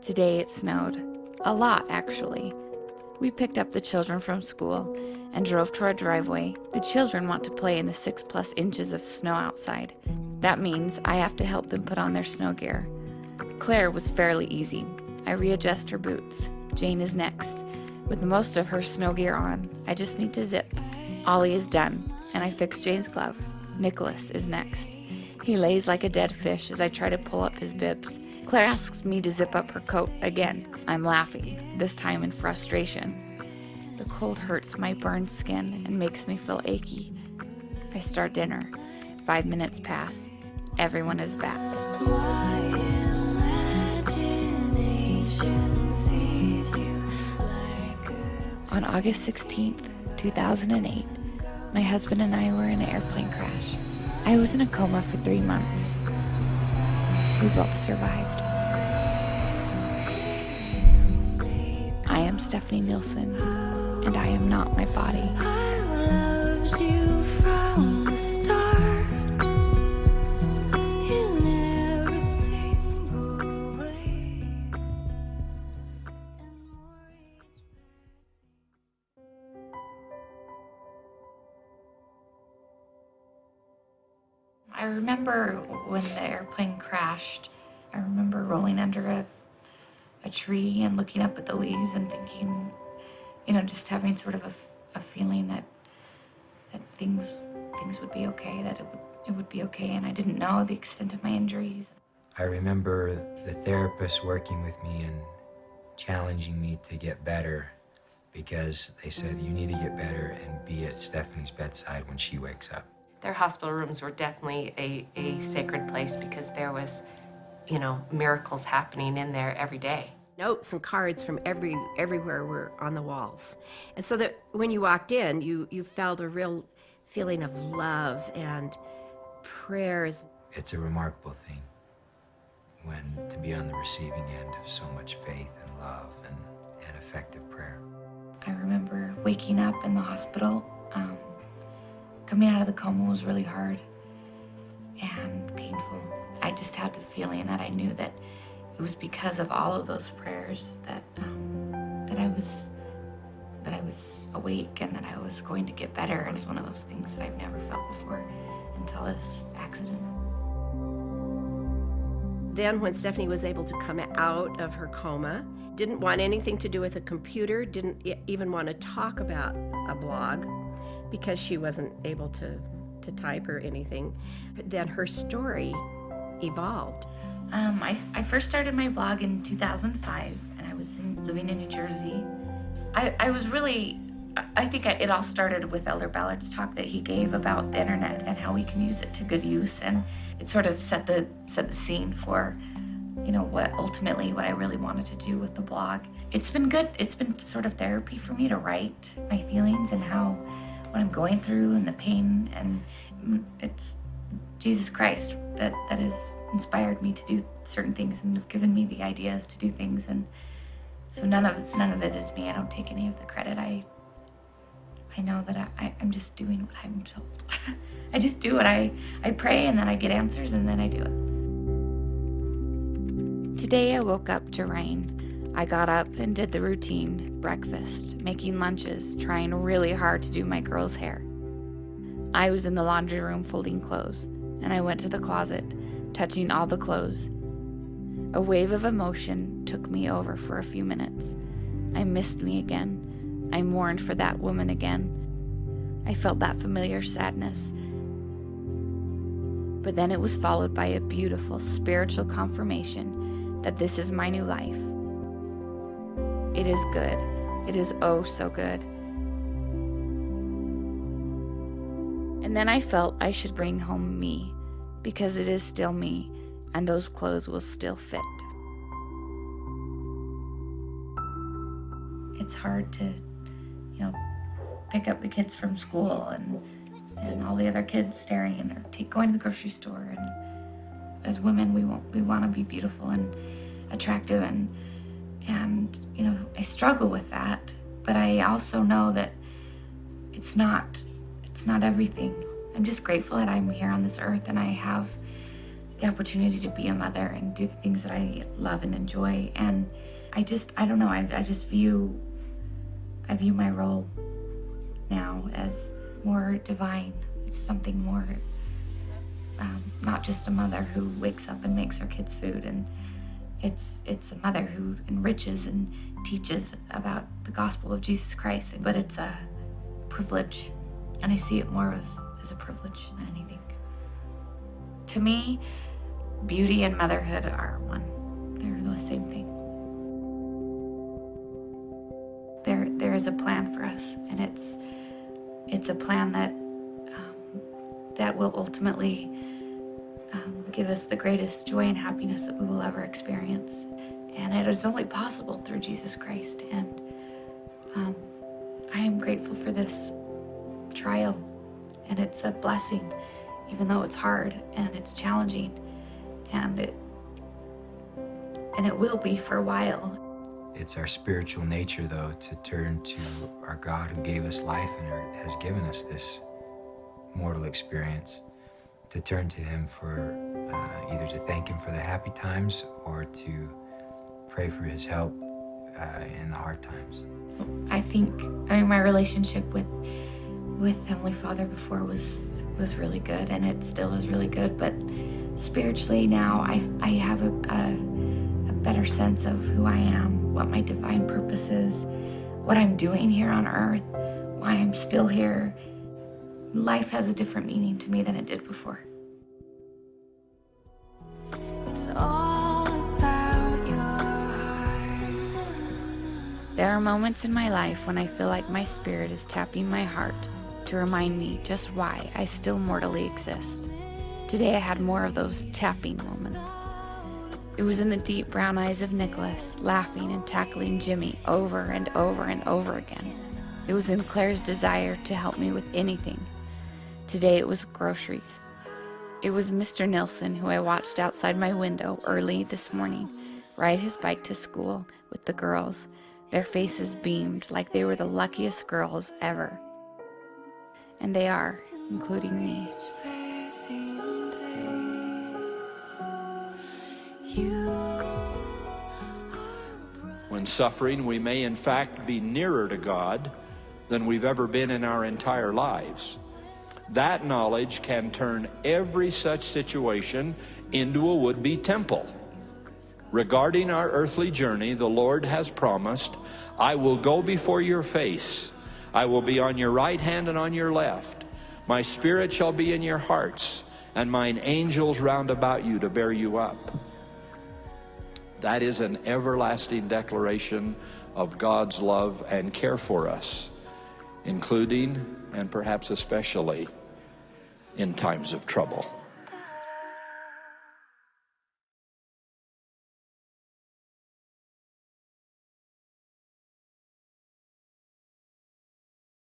Today it snowed. A lot, actually. We picked up the children from school and drove to our driveway. The children want to play in the 6+ inches of snow outside. That means I have to help them put on their snow gear. Claire was fairly easy. I readjust her boots. Jane is next. With most of her snow gear on, I just need to zip. Ollie is done, and I fix Jane's glove. Nicholas is next. He lays like a dead fish as I try to pull up his bibs. Claire asks me to zip up her coat again. I'm laughing, this time in frustration. The cold hurts my burned skin and makes me feel achy. I start dinner. 5 minutes pass. Everyone is back. My imagination sees you like On August 16th, 2008, my husband and I were in an airplane crash. I was in a coma for 3 months. We both survived. I am Stephanie Nielsen, and I am not my body. I loved you from the start in every single way. I remember when the airplane crashed, I remember rolling under a tree and looking up at the leaves and thinking, just having sort of a feeling that things would be okay, that it would be okay, and I didn't know the extent of my injuries. I remember the therapist working with me and challenging me to get better because they said, you need to get better and be at Stephanie's bedside when she wakes up. Their hospital rooms were definitely a sacred place because there was, miracles happening in there every day. Notes and cards from everywhere were on the walls. And so that when you walked in, you felt a real feeling of love and prayers. It's a remarkable thing to be on the receiving end of so much faith and love and effective prayer. I remember waking up in the hospital. Coming out of the coma was really hard and painful. I just had the feeling that I knew that it was because of all of those prayers that I was awake and that I was going to get better. And it's one of those things that I've never felt before until this accident. Then when Stephanie was able to come out of her coma, didn't want anything to do with a computer, didn't even want to talk about a blog because she wasn't able to type or anything. Then her story evolved. I first started my blog in 2005, and I was living in New Jersey. I think it all started with Elder Ballard's talk that he gave about the internet and how we can use it to good use, and it sort of set the scene for, what I really wanted to do with the blog. It's been good. It's been sort of therapy for me to write my feelings and what I'm going through and the pain, and it's Jesus Christ that has inspired me to do certain things and have given me the ideas to do things, and so none of it is me. I don't take any of the credit. I know that I'm just doing what I'm told. I just do it. I pray and then I get answers and then I do it. Today I woke up to rain. I got up and did the routine, breakfast, making lunches, trying really hard to do my girls' hair. I was in the laundry room folding clothes, and I went to the closet, touching all the clothes. A wave of emotion took me over for a few minutes. I missed me again. I mourned for that woman again. I felt that familiar sadness. But then it was followed by a beautiful spiritual confirmation that this is my new life. It is good. It is oh so good. And then I felt I should bring home me, because it is still me, and those clothes will still fit. It's hard to, pick up the kids from school and all the other kids staring, or going to the grocery store. And as women, we want to be beautiful and attractive, and I struggle with that. But I also know that it's not everything. I'm just grateful that I'm here on this earth and I have the opportunity to be a mother and do the things that I love and enjoy. And I don't know, I view my role now as more divine. It's something more, not just a mother who wakes up and makes her kids food, and it's a mother who enriches and teaches about the gospel of Jesus Christ, but it's a privilege, and I see it more as a privilege than anything. To me, beauty and motherhood are one. They're the same thing. There is a plan for us, and it's a plan that will ultimately give us the greatest joy and happiness that we will ever experience. And it is only possible through Jesus Christ. And I am grateful for this trial, and it's a blessing, even though it's hard and it's challenging, and it will be for a while. It's our spiritual nature, though, to turn to our God who gave us life and has given us this mortal experience, to turn to Him for either to thank Him for the happy times or to pray for His help in the hard times. I mean, my relationship with Heavenly Father before was really good, and it still is really good, but spiritually now I have a better sense of who I am, what my divine purpose is, what I'm doing here on earth, why I'm still here. Life has a different meaning to me than it did before. It's all about your heart. There are moments in my life when I feel like my spirit is tapping my heart to remind me just why I still mortally exist. Today I had more of those tapping moments. It was in the deep brown eyes of Nicholas, laughing and tackling Jimmy over and over and over again. It was in Claire's desire to help me with anything. Today it was groceries. It was Mr. Nilsson, who I watched outside my window early this morning, ride his bike to school with the girls. Their faces beamed like they were the luckiest girls ever. And they are, including me. Passing day, you When suffering, we may in fact be nearer to God than we've ever been in our entire lives. That knowledge can turn every such situation into a would-be temple. Regarding our earthly journey, the Lord has promised, "I will go before your face. I will be on your right hand and on your left. My spirit shall be in your hearts, and mine angels round about you to bear you up." That is an everlasting declaration of God's love and care for us, including and perhaps especially in times of trouble.